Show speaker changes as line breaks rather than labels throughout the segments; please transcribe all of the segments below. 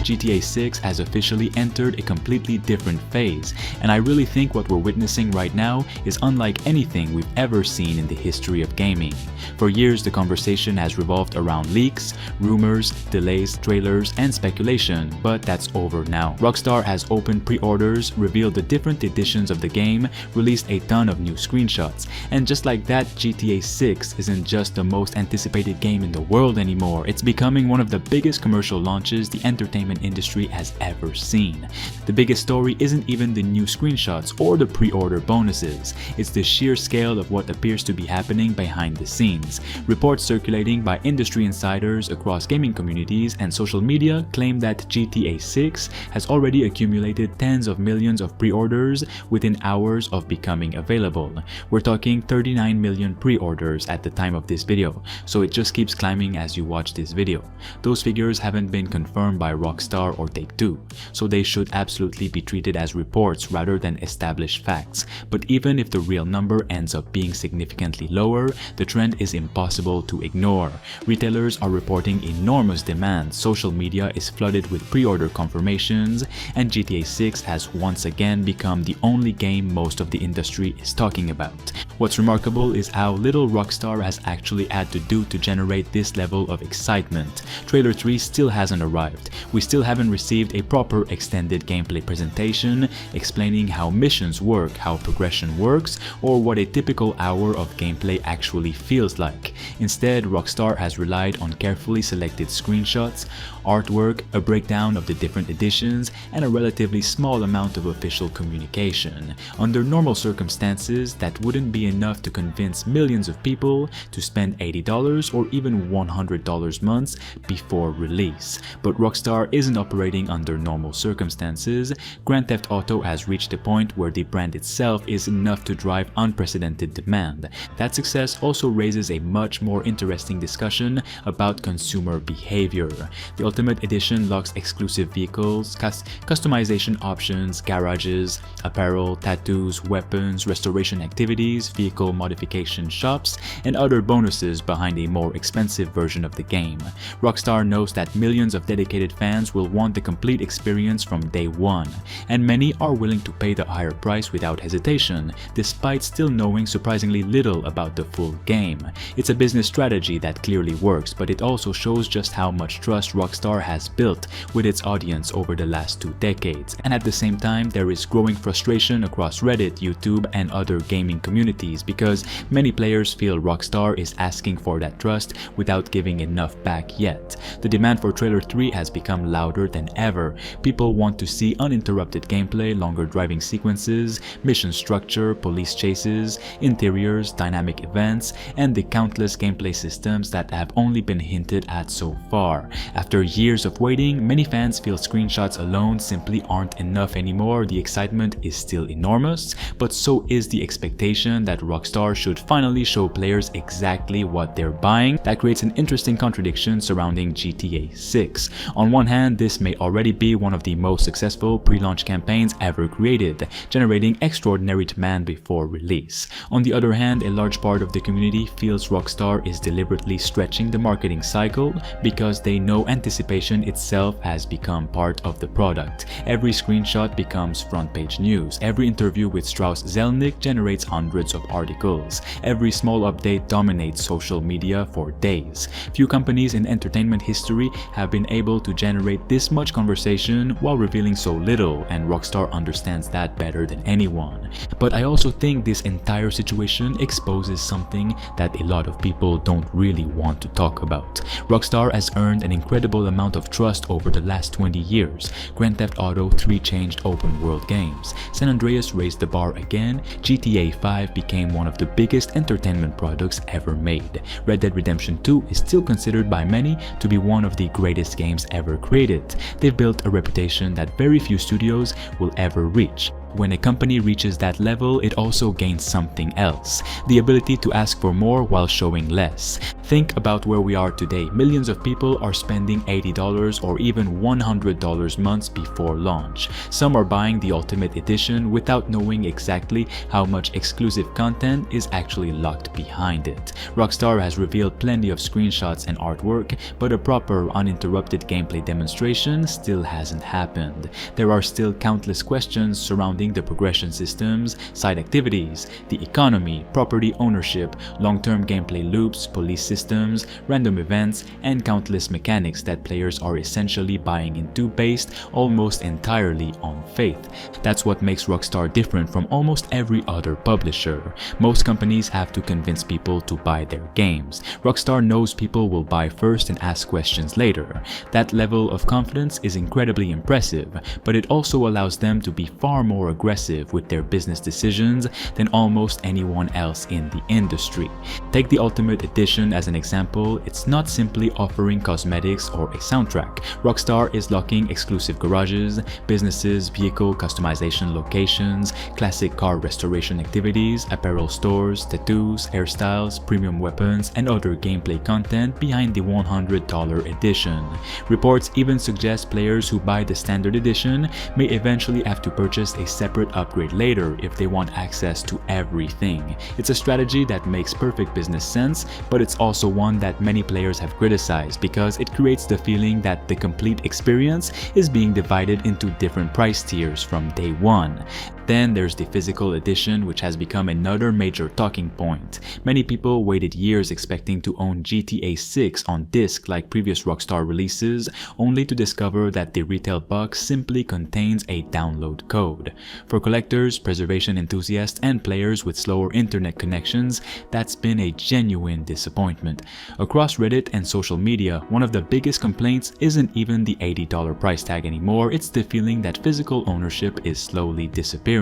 GTA 6 has officially entered a completely different phase, and I really think what we're witnessing right now is unlike anything we've ever seen in the history of gaming. For years, the conversation has revolved around leaks, rumors, delays, trailers, and speculation, but that's over now. Rockstar has opened pre-orders, revealed the different editions of the game, released a ton of new screenshots, and just like that, GTA 6 isn't just the most anticipated game in the world anymore. It's becoming one of the biggest commercial launches the entertainment industry has ever seen. The biggest story isn't even the new screenshots or the pre-order bonuses. It's the sheer scale of what appears to be happening behind the scenes. Reports circulating by industry insiders across gaming communities and social media claim that GTA 6 has already accumulated tens of millions of pre-orders within hours of becoming available. We're talking 39 million pre-orders at the time of this video, so it just keeps climbing as you watch this video. Those figures haven't been confirmed by Rockstar or Take-Two, so they should absolutely be treated as reports rather than established facts. But even if the real number ends up being significantly lower, the trend is impossible to ignore. Retailers are reporting enormous demand, social media is flooded with pre-order confirmations, and GTA 6 has once again become the only game most of the industry is talking about. What's remarkable is how little Rockstar has actually had to do to generate this level of excitement. Trailer 3 still hasn't arrived. We still haven't received a proper extended gameplay presentation explaining how missions work, how progression works, or what a typical hour of gameplay actually feels like. Instead, Rockstar has relied on carefully selected screenshots, artwork, a breakdown of the different editions, and a relatively small amount of official communication. Under normal circumstances, that wouldn't be enough to convince millions of people to spend $80 or even $100 months before release. But Rockstar isn't operating under normal circumstances. Grand Theft Auto has reached a point where the brand itself is enough to drive unprecedented demand. That success also raises a much more interesting discussion about consumer behavior. The Ultimate Edition locks exclusive vehicles, customization options, garages, apparel, tattoos, weapons, restoration activities, vehicle modification shops, and other bonuses behind a more expensive version of the game. Rockstar knows that millions of dedicated fans will want the complete experience from day one, and many are willing to pay the higher price without hesitation, despite still knowing surprisingly little about the full game. It's a business strategy that clearly works, but it also shows just how much trust Rockstar has built with its audience over the last 2 decades. And at the same time, there is growing frustration across Reddit, YouTube, and other gaming communities because many players feel Rockstar is asking for that trust without giving enough back yet. The demand for Trailer 3 has become louder than ever. People want to see uninterrupted gameplay, longer driving sequences, mission structure, police chases, interiors, dynamic events, and the countless gameplay systems that have only been hinted at so far. After years of waiting, many fans feel screenshots alone simply aren't enough anymore. The excitement is still enormous, but so is the expectation that Rockstar should finally show players exactly what they're buying. That creates an interesting contradiction surrounding GTA 6. On one hand, this may already be one of the most successful pre-launch campaigns ever created, generating extraordinary demand before release. On the other hand, a large part of the community feels Rockstar is deliberately stretching the marketing cycle because they know anticipation itself has become part of the product. Every screenshot becomes front-page news. Every interview with Strauss Zelnick generates hundreds of articles. Every small update dominates social media for days. Few companies in entertainment history have been able to generate this much conversation while revealing so little, and Rockstar understands that better than anyone. But I also think this entire situation exposes something that a lot of people don't really want to talk about. Rockstar has earned an incredible amount of trust over the last 20 years. Grand Theft Auto 3 changed open world games. San Andreas raised the bar again. GTA 5 became one of the biggest entertainment products ever made. Red Dead Redemption 2 is still considered by many to be one of the greatest games ever created. They've built a reputation that very few studios will ever reach. When a company reaches that level, it also gains something else, the ability to ask for more while showing less. Think about where we are today. Millions of people are spending $80 or even $100 months before launch. Some are buying the Ultimate Edition without knowing exactly how much exclusive content is actually locked behind it. Rockstar has revealed plenty of screenshots and artwork, but a proper, uninterrupted gameplay demonstration still hasn't happened. There are still countless questions surrounding the progression systems, side activities, the economy, property ownership, long-term gameplay loops, police systems, random events, and countless mechanics that players are essentially buying into based almost entirely on faith. That's what makes Rockstar different from almost every other publisher. Most companies have to convince people to buy their games. Rockstar knows people will buy first and ask questions later. That level of confidence is incredibly impressive, but it also allows them to be far more aggressive with their business decisions than almost anyone else in the industry. Take the Ultimate Edition as an example. It's not simply offering cosmetics or a soundtrack. Rockstar is locking exclusive garages, businesses, vehicle customization locations, classic car restoration activities, apparel stores, tattoos, hairstyles, premium weapons, and other gameplay content behind the $100 edition. Reports even suggest players who buy the standard edition may eventually have to purchase a separate upgrade later if they want access to everything. It's a strategy that makes perfect business sense, but it's also one that many players have criticized because it creates the feeling that the complete experience is being divided into different price tiers from day one. Then there's the physical edition, which has become another major talking point. Many people waited years expecting to own GTA 6 on disc like previous Rockstar releases, only to discover that the retail box simply contains a download code. For collectors, preservation enthusiasts, and players with slower internet connections, that's been a genuine disappointment. Across Reddit and social media, one of the biggest complaints isn't even the $80 price tag anymore, it's the feeling that physical ownership is slowly disappearing,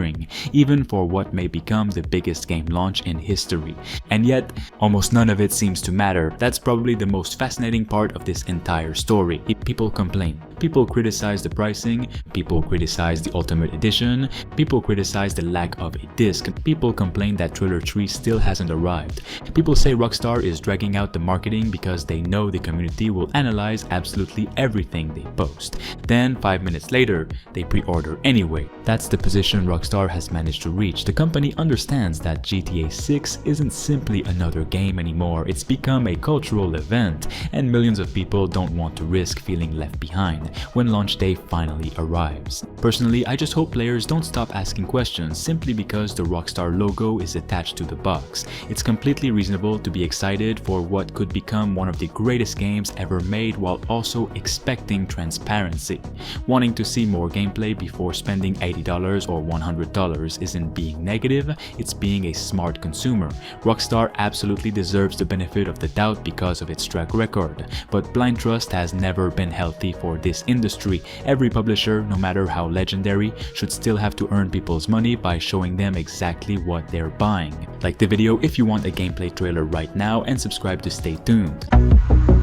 even for what may become the biggest game launch in history. And yet, almost none of it seems to matter. That's probably the most fascinating part of this entire story. People complain. People criticize the pricing, people criticize the Ultimate Edition, people criticize the lack of a disc, people complain that Trailer 3 still hasn't arrived. People say Rockstar is dragging out the marketing because they know the community will analyze absolutely everything they post. Then 5 minutes later, they pre-order anyway. That's the position Rockstar has managed to reach. The company understands that GTA 6 isn't simply another game anymore, it's become a cultural event, and millions of people don't want to risk feeling left behind when launch day finally arrives. Personally, I just hope players don't stop asking questions simply because the Rockstar logo is attached to the box. It's completely reasonable to be excited for what could become one of the greatest games ever made while also expecting transparency. Wanting to see more gameplay before spending $80 or $100 isn't being negative, it's being a smart consumer. Rockstar absolutely deserves the benefit of the doubt because of its track record, but blind trust has never been healthy for this industry. Every publisher, no matter how legendary, should still have to earn people's money by showing them exactly what they're buying. Like the video if you want a gameplay trailer right now, and subscribe to stay tuned.